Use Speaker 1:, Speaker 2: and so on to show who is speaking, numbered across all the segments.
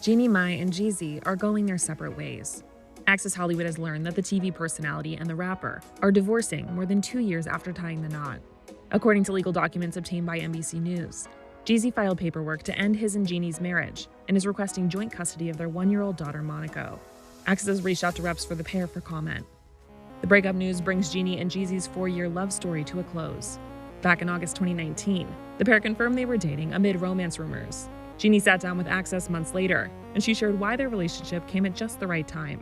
Speaker 1: Jeannie Mai and Jeezy are going their separate ways. Access Hollywood has learned that the TV personality and the rapper are divorcing more than 2 years after tying the knot. According to legal documents obtained by NBC News, Jeezy filed paperwork to end his and Jeannie's marriage and is requesting joint custody of their 1-year-old daughter, Monaco. Access has reached out to reps for the pair for comment. The breakup news brings Jeannie and Jeezy's 4-year love story to a close. Back in August 2019, the pair confirmed they were dating amid romance rumors. Jeannie sat down with Access months later, and she shared why their relationship came at just the right time.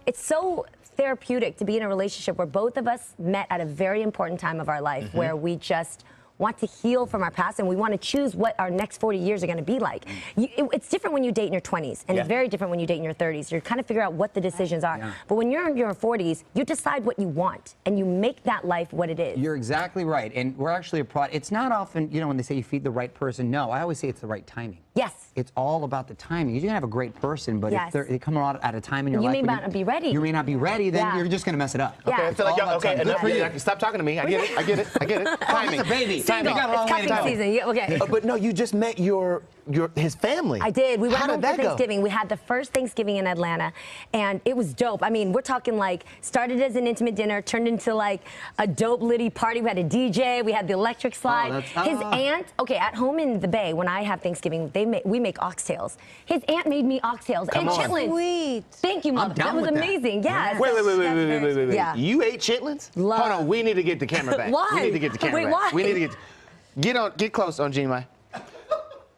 Speaker 2: It's so therapeutic to be in a relationship where both of us met at a very important time of our life, where we just want to heal from our past and we want to choose what our next 40 years are going to be like. It's different when you date in your 20s, and it's very different when you date in your 30s. You're kind of figure out what the decisions are. But when you're in your 40s, you decide what you want, and you make that life what it is.
Speaker 3: You're exactly right. And we're actually a product. It's not often, you know, when they say you feed the right person, no, I always say it's the right timing.
Speaker 2: Yes.
Speaker 3: It's all about the timing. You can have a great person, but if they come out at a time in your life,
Speaker 2: you may not be ready.
Speaker 3: You may not be ready, then you're just going to mess it up.
Speaker 4: Okay, I feel like enough for you. Stop talking to me. I get it. I get it. I get it. Timing.
Speaker 3: It's a baby.
Speaker 2: Single.
Speaker 3: You got a long way to go.
Speaker 2: Season. Yeah, okay.
Speaker 4: But no, you just met his family.
Speaker 2: I did. We went
Speaker 4: How
Speaker 2: home
Speaker 4: did
Speaker 2: for
Speaker 4: that
Speaker 2: Thanksgiving.
Speaker 4: go?
Speaker 2: We had the first Thanksgiving in Atlanta, and it was dope. I mean, we're talking like started as an intimate dinner, turned into like a dope litty party. We had a DJ. We had the electric slide. His aunt, at home in the Bay, when I have Thanksgiving, we make oxtails. His aunt made me oxtails and chitlins.
Speaker 5: Sweet.
Speaker 2: Thank you, Mom. That was amazing. Yes.
Speaker 4: Wait.
Speaker 2: Yeah.
Speaker 4: You ate chitlins?
Speaker 2: Love.
Speaker 4: Hold on. We need to get the camera back.
Speaker 2: Why?
Speaker 4: We need to get the camera
Speaker 2: Wait,
Speaker 4: back.
Speaker 2: why?
Speaker 4: We need to get close on Jeannie Mai.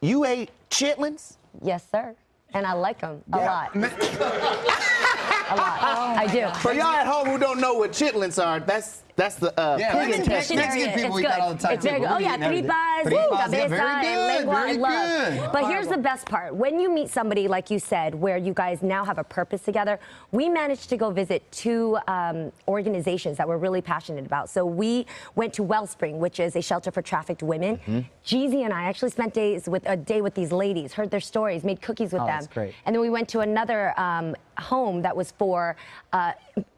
Speaker 4: You ate chitlins?
Speaker 2: Yes, sir. And I like them a lot. A lot. I do.
Speaker 4: For y'all at home who don't know what chitlins are, that's the pig intestine.
Speaker 3: Mexican people eat that all the time.
Speaker 2: It's very good. Oh yeah, tripas, cabeza, and lengua. I love. But here's the best part. When you meet somebody, like you said, where you guys now have a purpose together, we managed to go visit 2 organizations that we're really passionate about. So we went to Wellspring, which is a shelter for trafficked women. Jeezy and I actually spent a day with these ladies, heard their stories, made cookies with them.
Speaker 3: That's great.
Speaker 2: And then we went to another home that was for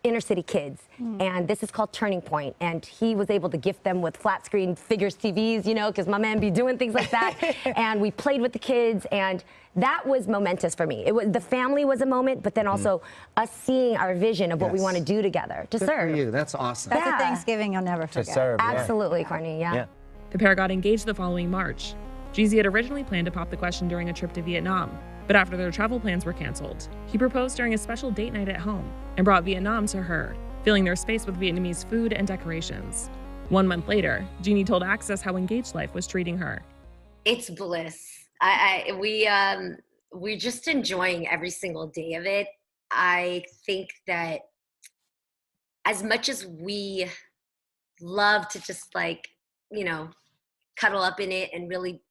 Speaker 2: inner city kids, and this is called Turning Point, and he was able to gift them with flat screen figures TVs, you know, because my man be doing things like that. And we played with the kids, and that was momentous for me. The family was a moment, but then also us seeing our vision of what we want to do together to serve.
Speaker 3: Good for you. That's awesome.
Speaker 5: That's a Thanksgiving you'll never forget.
Speaker 4: To serve,
Speaker 2: Absolutely, Courtney. Yeah.
Speaker 1: The pair got engaged the following March. Jeezy had originally planned to pop the question during a trip to Vietnam, but after their travel plans were canceled, he proposed during a special date night at home and brought Vietnam to her, filling their space with Vietnamese food and decorations. 1 month later, Jeannie told Access how engaged life was treating her.
Speaker 6: It's bliss. We're just enjoying every single day of it. I think that as much as we love to just cuddle up in it and really,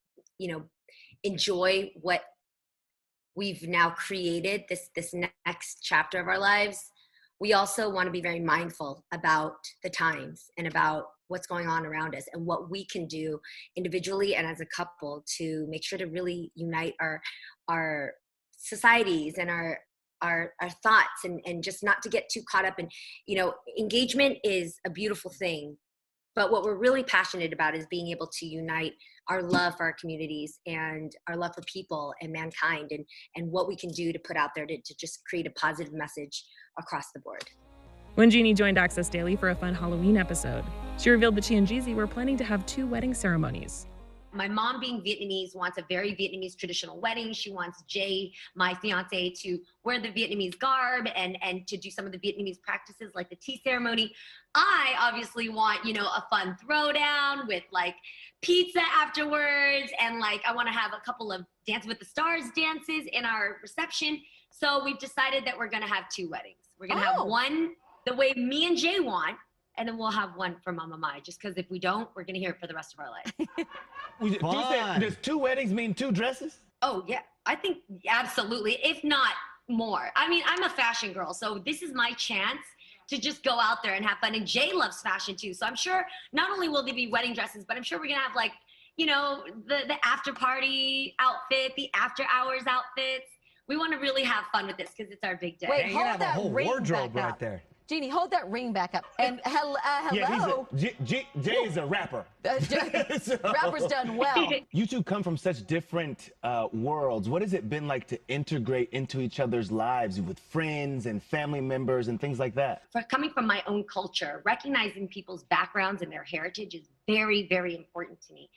Speaker 6: enjoy what we've now created, this next chapter of our lives, we also want to be very mindful about the times and about what's going on around us and what we can do individually and as a couple to make sure to really unite our societies and our thoughts and just not to get too caught up in, engagement is a beautiful thing. But what we're really passionate about is being able to unite our love for our communities and our love for people and mankind and what we can do to put out there to just create a positive message across the board.
Speaker 1: When Jeannie joined Access Daily for a fun Halloween episode, she revealed that she and Jeezy were planning to have 2 wedding ceremonies.
Speaker 6: My mom, being Vietnamese, wants a very Vietnamese traditional wedding. She wants Jay, my fiance, to wear the Vietnamese garb and to do some of the Vietnamese practices like the tea ceremony. I obviously want, a fun throwdown with like pizza afterwards, and I want to have a couple of Dance with the Stars dances in our reception. So we've decided that we're going to have 2 weddings. We're going to have one the way me and Jay want, and then we'll have one for Mama Mai, just because if we don't, we're going to hear it for the rest of our life.
Speaker 7: Does 2 weddings mean 2 dresses?
Speaker 6: Oh, yeah. I think absolutely, if not more. I mean, I'm a fashion girl, so this is my chance to just go out there and have fun. And Jay loves fashion, too. So I'm sure not only will there be wedding dresses, but I'm sure we're going to have, the after party outfit, the after hours outfits. We want to really have fun with this because it's our big day.
Speaker 5: Wait,
Speaker 7: You're gonna have a whole
Speaker 5: ring
Speaker 7: wardrobe
Speaker 5: back
Speaker 7: right
Speaker 5: up.
Speaker 7: there.
Speaker 5: Jeannie, hold that ring back up. And hello.
Speaker 7: Yeah, Jay is a rapper.
Speaker 5: Rapper's done well.
Speaker 7: You two come from such different worlds. What has it been like to integrate into each other's lives with friends and family members and things like that?
Speaker 6: For coming from my own culture, recognizing people's backgrounds and their heritage is very, very important to me.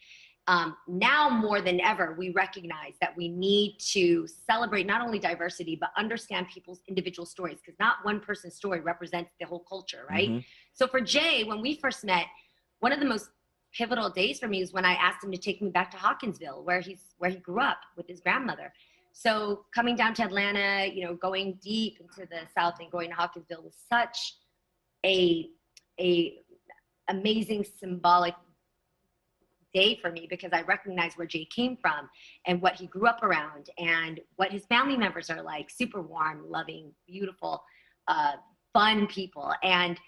Speaker 6: Now more than ever, we recognize that we need to celebrate not only diversity, but understand people's individual stories, because not one person's story represents the whole culture, right? Mm-hmm. So for Jay, when we first met, one of the most pivotal days for me was when I asked him to take me back to Hawkinsville, where he grew up with his grandmother. So coming down to Atlanta, you know, going deep into the South and going to Hawkinsville was such a amazing symbolic day for me, because I recognize where Jay came from and what he grew up around and what his family members are like. Super warm, loving, beautiful, fun people. And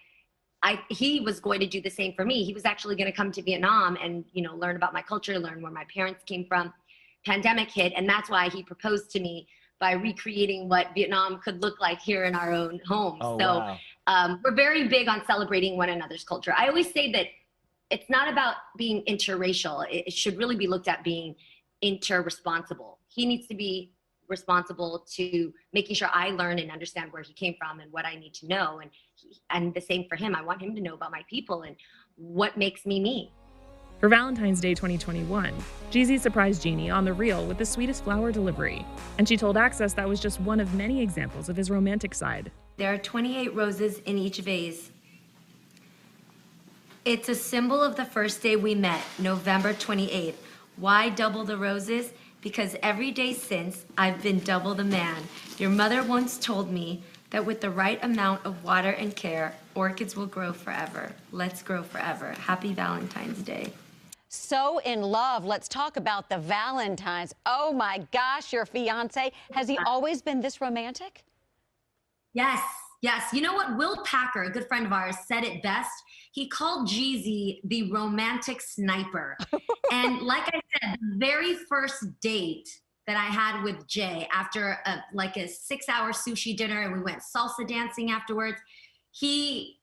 Speaker 6: he was going to do the same for me. He was actually going to come to Vietnam and, you know, learn about my culture, learn where my parents came from. Pandemic hit, and that's why he proposed to me by recreating what Vietnam could look like here in our own home.
Speaker 7: Oh,
Speaker 6: so wow. We're very big on celebrating one another's culture. I always say that it's not about being interracial. It should really be looked at being interresponsible. He needs to be responsible to making sure I learn and understand where he came from and what I need to know. And the same for him. I want him to know about my people and what makes me me.
Speaker 1: For Valentine's Day 2021, Jeezy surprised Jeannie on The Real with the sweetest flower delivery. And she told Access that was just one of many examples of his romantic side.
Speaker 6: There are 28 roses in each vase. It's a symbol of the first day we met, November 28th. Why double the roses? Because every day since, I've been double the man. Your mother once told me that with the right amount of water and care, orchids will grow forever. Let's grow forever. Happy Valentine's Day.
Speaker 5: So in love. Let's talk about the Valentines. Oh my gosh, your fiance, has he always been this romantic?
Speaker 6: Yes, yes. You know what? Will Packer, a good friend of ours, said it best. He called Jeezy the romantic sniper. And like I said, the very first date that I had with Jay, after a 6-hour sushi dinner, and we went salsa dancing afterwards, he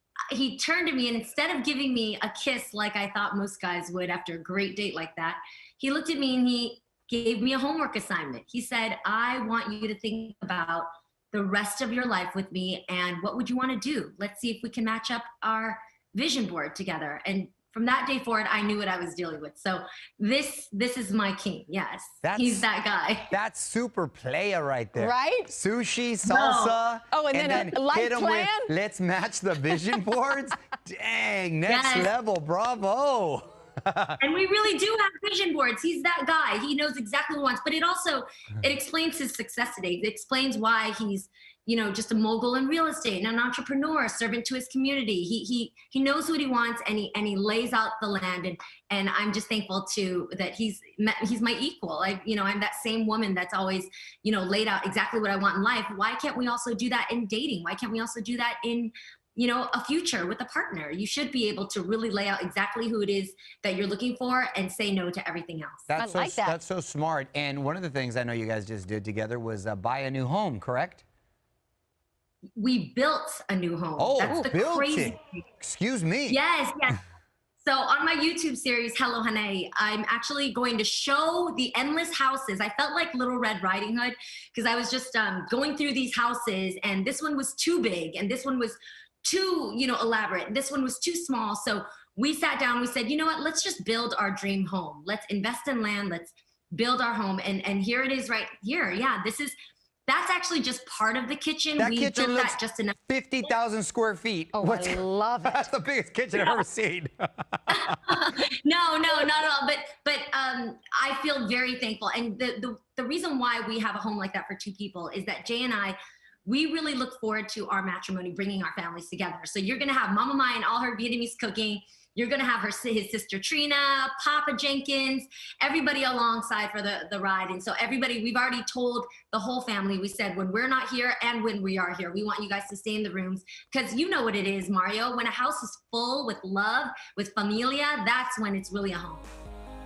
Speaker 6: turned to me, and instead of giving me a kiss like I thought most guys would after a great date like that, he looked at me and he gave me a homework assignment. He said, I want you to think about the rest of your life with me, and what would you want to do? Let's see if we can match up our vision board together. And from that day forward, I knew what I was dealing with. So this is my king. Yes, he's that guy.
Speaker 3: That's super playa right there.
Speaker 5: Right?
Speaker 3: Sushi, salsa.
Speaker 5: No. Oh, and then a life plan?
Speaker 3: Let's match the vision boards. Dang, next level. Bravo.
Speaker 6: And we really do have vision boards. He's that guy. He knows exactly what he wants. But it explains his success today. It explains why he's, you know, just a mogul in real estate and an entrepreneur, a servant to his community. He knows what he wants, and he lays out the land. And I'm just thankful that he's my equal. I'm that same woman that's always, you know, laid out exactly what I want in life. Why can't we also do that in dating? Why can't we also do that in, you know, a future with a partner? You should be able to really lay out exactly who it is that you're looking for and say no to everything else.
Speaker 3: That's so smart. And one of the things I know you guys just did together was buy a new home, correct?
Speaker 6: We built a new home.
Speaker 3: Oh,
Speaker 6: that's the crazy thing.
Speaker 3: Excuse me.
Speaker 6: Yes. So on my YouTube series, Hello Hane, I'm actually going to show the endless houses. I felt like Little Red Riding Hood, because I was just going through these houses, and this one was too big, and this one was too, you know, elaborate. This one was too small. So we sat down, we said, you know what, let's just build our dream home. Let's invest in land. Let's build our home. And here it is right here. Yeah, that's actually just part of the kitchen.
Speaker 3: That
Speaker 6: we
Speaker 3: kitchen
Speaker 6: built
Speaker 3: looks
Speaker 6: that just enough.
Speaker 3: 50,000 square feet.
Speaker 5: Oh, I love it.
Speaker 3: That's the biggest kitchen I've ever seen.
Speaker 6: No, not at all. But I feel very thankful. And the reason why we have a home like that for two people is that Jay and I, we really look forward to our matrimony, bringing our families together. So you're going to have Mama Mai and all her Vietnamese cooking. You're going to have his sister Trina, Papa Jenkins, everybody alongside for the ride. And so we've already told the whole family, we said, when we're not here and when we are here, we want you guys to stay in the rooms. Because you know what it is, Mario, when a house is full with love, with familia, that's when it's really a home.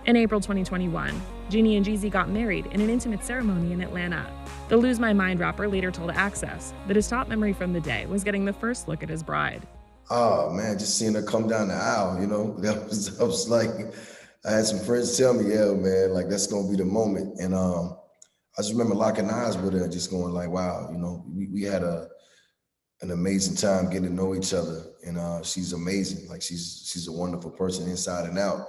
Speaker 1: In April 2021, Jeannie and Jeezy got married in an intimate ceremony in Atlanta. The Lose My Mind rapper later told Access that his top memory from the day was getting the first look at his bride.
Speaker 8: Oh man, just seeing her come down the aisle, you know, I was like, I had some friends tell me, yeah, man, like that's gonna be the moment. And I just remember locking eyes with her and just going like, wow, you know, we had an amazing time getting to know each other. And she's amazing. Like she's a wonderful person inside and out.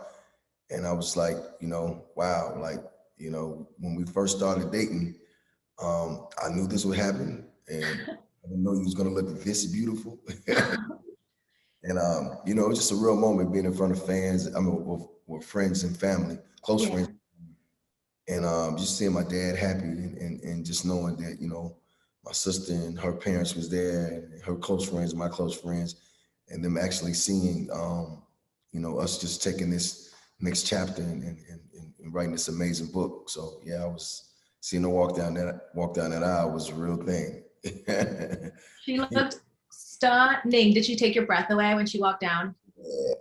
Speaker 8: And I was like, you know, wow, like, you know, when we first started dating, I knew this would happen, and I didn't know he was gonna look this beautiful. And you know, it's just a real moment being in front of fans. I mean, with friends and family, close friends, and just seeing my dad happy, and just knowing that, you know, my sister and her parents was there, and her close friends, my close friends, and them actually seeing, you know, us just taking this next chapter and writing this amazing book. So yeah, I was seeing her walk down that aisle was a real thing.
Speaker 9: She looked stunning. Did she take your breath away when she walked down?
Speaker 8: Yeah,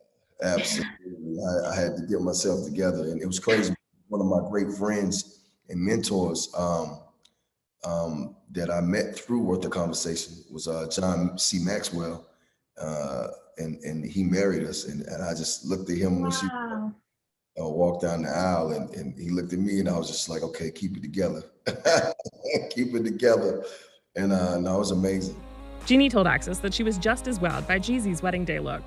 Speaker 8: absolutely. I had to get myself together, and it was crazy. One of my great friends and mentors that I met through Worth the Conversation was John C. Maxwell, and he married us, and I just looked at him when she walked down the aisle, and he looked at me, and I was just like, okay, keep it together. Keep it together. And no, it was amazing.
Speaker 1: Jeannie told Access that she was just as wowed by Jeezy's wedding day look.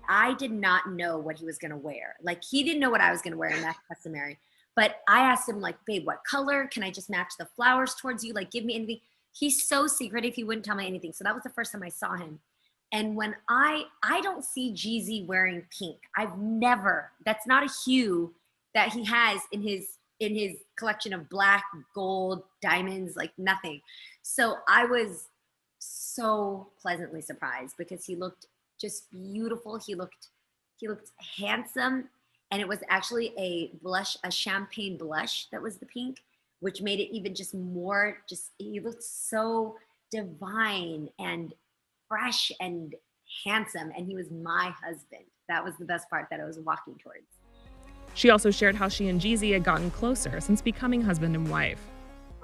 Speaker 6: I did not know what he was gonna wear. Like, he didn't know what I was gonna wear, and that's customary. But I asked him, like, babe, what color? Can I just match the flowers towards you? Like, give me anything. He's so secretive, he wouldn't tell me anything. So that was the first time I saw him. And when I don't see Jeezy wearing pink. I've never, that's not a hue that he has in his collection of black, gold, diamonds, like nothing. So I was so pleasantly surprised because he looked just beautiful. He looked handsome. And it was actually a blush, a champagne blush that was the pink, which made it even just more, he looked so divine and fresh and handsome, and he was my husband. That was the best part that I was walking towards.
Speaker 1: She also shared how she and Jeezy had gotten closer since becoming husband and wife.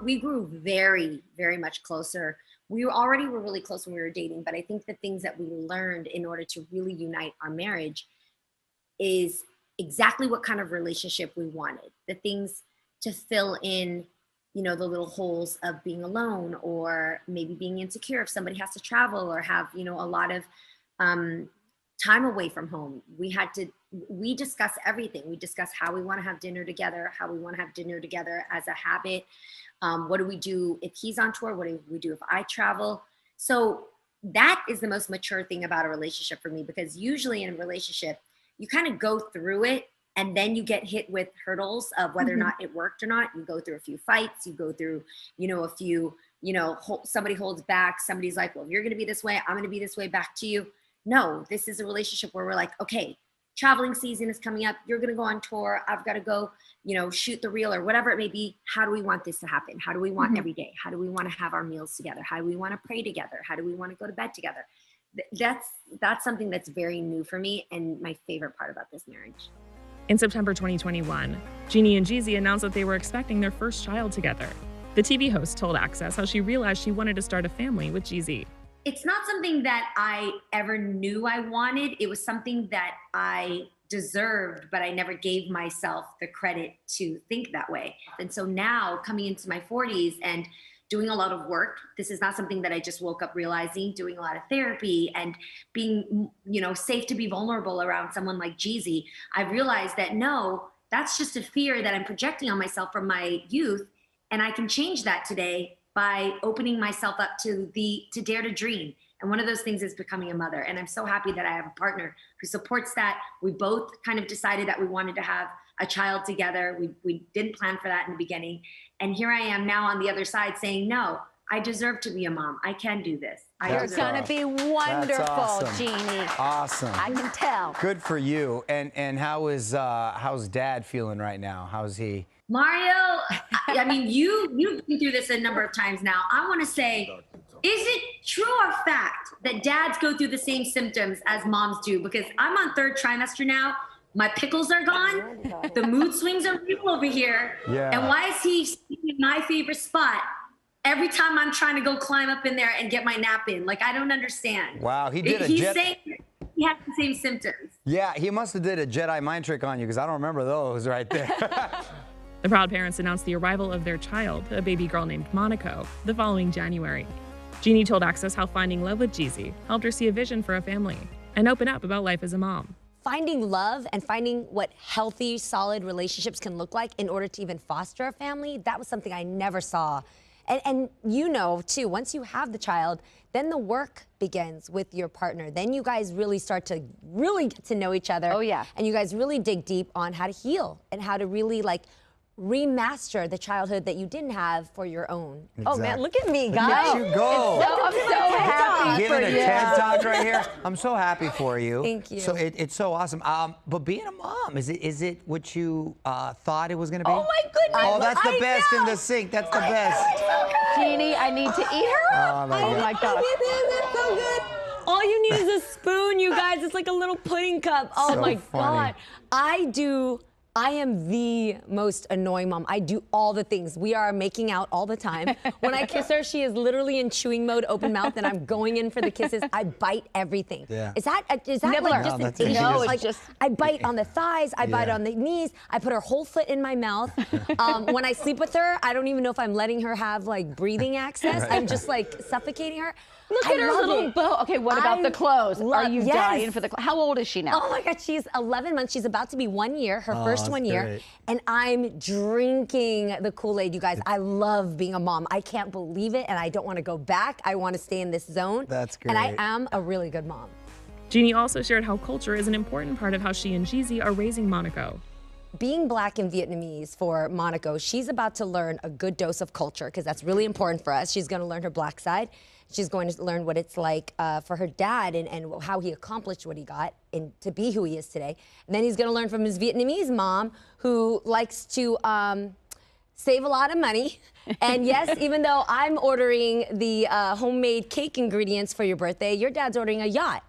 Speaker 6: We grew very, very much closer. We already were really close when we were dating, but I think the things that we learned in order to really unite our marriage is exactly what kind of relationship we wanted. The things to fill in, you know, the little holes of being alone, or maybe being insecure if somebody has to travel or have, you know, a lot of time away from home. We discuss everything. We discuss how we want to have dinner together, how we want to have dinner together as a habit. What do we do if he's on tour? What do we do if I travel? So that is the most mature thing about a relationship for me, because usually in a relationship, you kind of go through it and then you get hit with hurdles of whether or not it worked or not. You go through a few fights, you go through, you know, a few, you know, somebody holds back. Somebody's like, well, if you're going to be this way, I'm going to be this way back to you. No, this is a relationship where we're like, okay, traveling season is coming up. You're going to go on tour. I've got to go, you know, shoot the reel or whatever it may be. How do we want this to happen? How do we want every day? How do we want to have our meals together? How do we want to pray together? How do we want to go to bed together? That's something that's very new for me and my favorite part about this marriage.
Speaker 1: In September 2021, Jeannie and Jeezy announced that they were expecting their first child together. The TV host told Access how she realized she wanted to start a family with Jeezy.
Speaker 6: It's not something that I ever knew I wanted. It was something that I deserved, but I never gave myself the credit to think that way. And so now, coming into my 40s and doing a lot of work, this is not something that I just woke up realizing, doing a lot of therapy and being, you know, safe to be vulnerable around someone like Jeezy. I realized that no, that's just a fear that I'm projecting on myself from my youth. And I can change that today by opening myself up to dare to dream. And one of those things is becoming a mother. And I'm so happy that I have a partner who supports that. We both kind of decided that we wanted to have a child together. We didn't plan for that in the beginning. And here I am now on the other side saying, no, I deserve to be a mom. I can do this.
Speaker 5: You're going to be wonderful,
Speaker 3: awesome.
Speaker 5: Jeannie.
Speaker 3: Awesome.
Speaker 5: I can tell.
Speaker 3: Good for you. And how's Dad feeling right now? How's he?
Speaker 6: Mario, I mean, you've been through this a number of times now. I want to say, is it true or fact that dads go through the same symptoms as moms do? Because I'm on 3rd trimester now. My pickles are gone. The mood swings are real over here.
Speaker 3: Yeah.
Speaker 6: And why is he in my favorite spot every time I'm trying to go climb up in there and get my nap in? Like, I don't understand.
Speaker 3: Wow, he did a
Speaker 6: He's
Speaker 3: jet.
Speaker 6: saying he had the same symptoms.
Speaker 3: Yeah, he must have did a Jedi mind trick on you because I don't remember those right there.
Speaker 1: The proud parents announced the arrival of their child, a baby girl named Monaco, the following January. Jeannie told Access how finding love with Jeezy helped her see a vision for a family and open up about life as a mom.
Speaker 2: Finding love and finding what healthy, solid relationships can look like in order to even foster a family, that was something I never saw. And you know, too, once you have the child, then the work begins with your partner. Then you guys really start to really get to know each other.
Speaker 5: Oh, yeah.
Speaker 2: And you guys really dig deep on how to heal and how to really, like, remaster the childhood that you didn't have for your own.
Speaker 3: Exactly.
Speaker 2: Oh, man, look at me, guys.
Speaker 3: Look at you go.
Speaker 5: I'm so happy for
Speaker 3: Giving a
Speaker 5: you.
Speaker 3: TED Talk right here. I'm so happy for you.
Speaker 2: Thank you.
Speaker 3: So it's so awesome. But being a mom, is it what you thought it was going to be?
Speaker 2: Oh, my goodness.
Speaker 3: Oh, that's the
Speaker 2: I
Speaker 3: best
Speaker 2: know.
Speaker 3: in the sink. That's the best.
Speaker 5: Jeannie, I need to eat her.
Speaker 3: Oh, my God.
Speaker 2: That's so good. All you need is a spoon, you guys. It's like a little pudding cup. Oh,
Speaker 3: So
Speaker 2: my
Speaker 3: funny.
Speaker 2: God. I am the most annoying mom. I do all the things. We are making out all the time. When I kiss her, she is literally in chewing mode, open mouth, and I'm going in for the kisses. I bite everything.
Speaker 3: Yeah.
Speaker 2: Is that
Speaker 5: Nibbler.
Speaker 2: like
Speaker 3: No,
Speaker 2: just
Speaker 3: that's
Speaker 2: an Asian?
Speaker 3: easy.
Speaker 2: Like,
Speaker 5: just-
Speaker 2: I bite on the thighs. I bite
Speaker 3: Yeah.
Speaker 2: on the knees. I put her whole foot in my mouth. When I sleep with her, I don't even know if I'm letting her have like breathing access.
Speaker 3: Right.
Speaker 2: I'm just like suffocating her.
Speaker 5: Look
Speaker 2: I
Speaker 5: at her
Speaker 2: love
Speaker 5: little
Speaker 2: it.
Speaker 5: bow. Okay, what about
Speaker 2: I
Speaker 5: the clothes? Are
Speaker 2: love-
Speaker 5: you
Speaker 2: yes.
Speaker 5: dying for the clothes? How old is she now?
Speaker 2: Oh my God, she's 11 months. She's about to be 1 year, her first
Speaker 3: that's
Speaker 2: 1 year.
Speaker 3: great.
Speaker 2: And I'm drinking the Kool-Aid, you guys. I love being a mom. I can't believe it, and I don't want to go back. I want to stay in this zone.
Speaker 3: That's
Speaker 2: And I
Speaker 3: great.
Speaker 2: am a really good mom.
Speaker 1: Jeannie also shared how culture is an important part of how she and Jeezy are raising Monaco.
Speaker 2: Being Black and Vietnamese for Monaco, she's about to learn a good dose of culture because that's really important for us. She's going to learn her Black side. She's going to learn what it's like for her dad and how he accomplished what he got and to be who he is today. And then he's going to learn from his Vietnamese mom who likes to save a lot of money. And yes, even though I'm ordering the homemade cake ingredients for your birthday, your dad's ordering a yacht.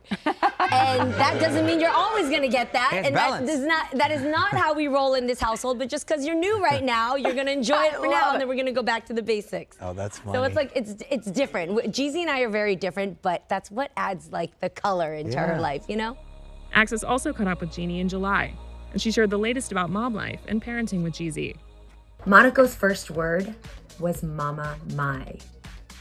Speaker 2: And that doesn't mean you're always gonna get that.
Speaker 3: It's
Speaker 2: And
Speaker 3: balanced.
Speaker 2: that is not how we roll in this household, but just because you're new right now, you're gonna enjoy it for now, and then we're gonna go back to the basics.
Speaker 3: Oh, that's funny.
Speaker 2: So it's like, it's different. Jeezy and I are very different, but that's what adds like the color into her
Speaker 3: Yeah.
Speaker 2: life, you know?
Speaker 1: Access also caught up with Jeannie in July, and she shared the latest about mom life and parenting with Jeezy.
Speaker 2: Monaco's first word was Mama Mai,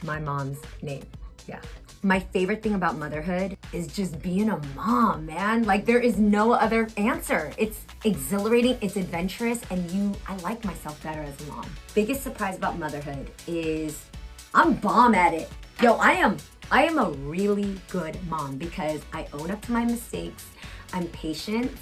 Speaker 2: my mom's name. Yeah. My favorite thing about motherhood is just being a mom, man. Like, there is no other answer. It's exhilarating, it's adventurous, and I like myself better as a mom. Biggest surprise about motherhood is I'm bomb at it. Yo, I am a really good mom because I own up to my mistakes, I'm patient,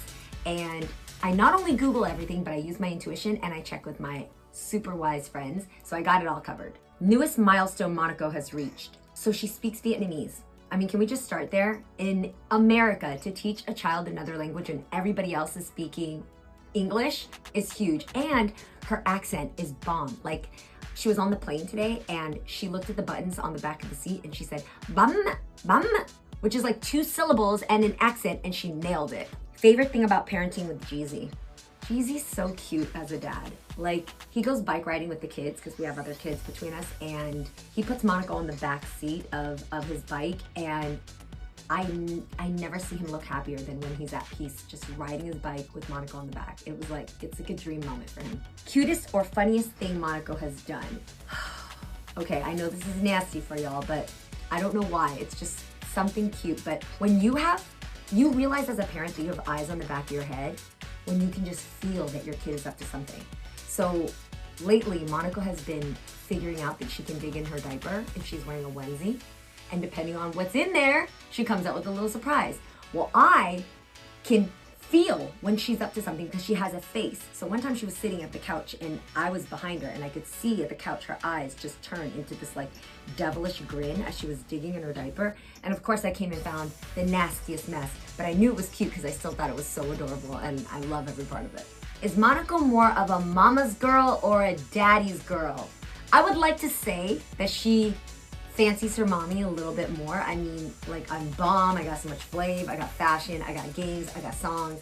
Speaker 2: and I not only Google everything, but I use my intuition and I check with my super wise friends, so I got it all covered. Newest milestone Monaco has reached. So she speaks Vietnamese. I mean, can we just start there? In America, to teach a child another language and everybody else is speaking English is huge. And her accent is bomb. Like, she was on the plane today and she looked at the buttons on the back of the seat and she said, bum, bum, which is like 2 syllables and an accent, and she nailed it. Favorite thing about parenting with Jeezy. Jeezy's so cute as a dad. Like, he goes bike riding with the kids because we have other kids between us, and he puts Monaco on the back seat of his bike, and I never see him look happier than when he's at peace just riding his bike with Monaco on the back. It was like, it's like a dream moment for him. Cutest or funniest thing Monaco has done. Okay, I know this is nasty for y'all, but I don't know why. It's just something cute. But when you realize as a parent that you have eyes on the back of your head, when you can just feel that your kid is up to something. So lately, Monaco has been figuring out that she can dig in her diaper if she's wearing a onesie. And depending on what's in there, she comes out with a little surprise. Well, I can feel when she's up to something because she has a face. So one time she was sitting at the couch and I was behind her and I could see at the couch her eyes just turn into this like devilish grin as she was digging in her diaper. And of course I came and found the nastiest mess, but I knew it was cute because I still thought it was so adorable and I love every part of it. Is Monaco more of a mama's girl or a daddy's girl? I would like to say that she fancies her mommy a little bit more. I mean, like, I'm bomb, I got so much flav, I got fashion, I got games, I got songs.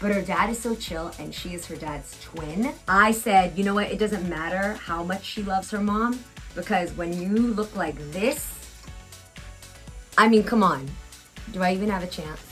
Speaker 2: but her dad is so chill and she is her dad's twin. I said, you know what, it doesn't matter how much she loves her mom, because when you look like this, I mean, come on. Do I even have a chance?